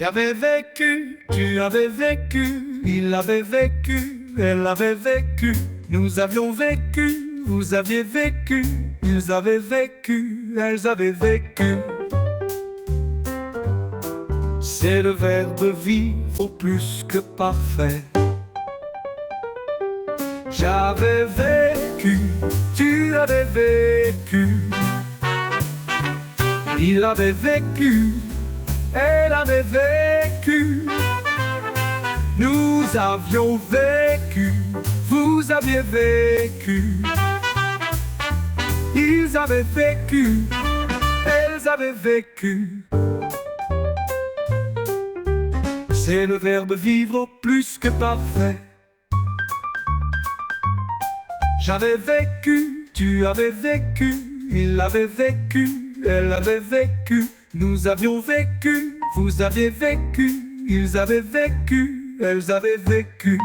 J'avais vécu, tu avais vécu, il avait vécu, elle avait vécu, nous avions vécu, vous aviez vécu, ils avaient vécu, elles avaient vécu. C'est le verbe vivre au plus que parfait. J'avais vécu, tu avais vécu, il avait vécu, elle avait vécu, nous avions vécu, vous aviez vécu, ils avaient vécu, elles avaient vécu. C'est le verbe vivre au plus que parfait. J'avais vécu, tu avais vécu, il avait vécu, elle avait vécu, nous avions vécu, vous aviez vécu, ils avaient vécu, elles avaient vécu.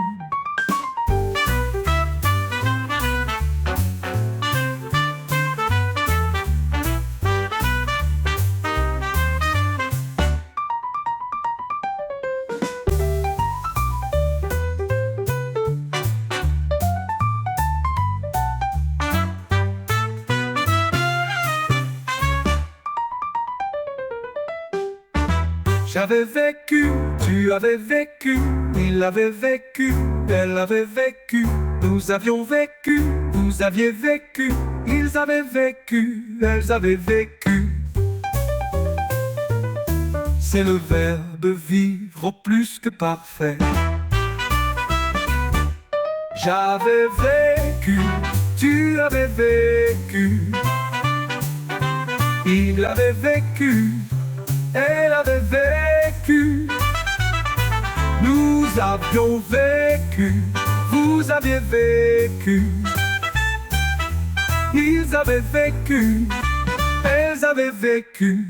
J'avais vécu, tu avais vécu, il avait vécu, elle avait vécu, nous avions vécu, vous aviez vécu, ils avaient vécu, elles avaient vécu. C'est le verbe vivre au plus que parfait. J'avais vécu, tu avais vécu, il avait vécu, elle avait vécu, nous avions vécu, vous aviez vécu, ils avaient vécu, elles avaient vécu.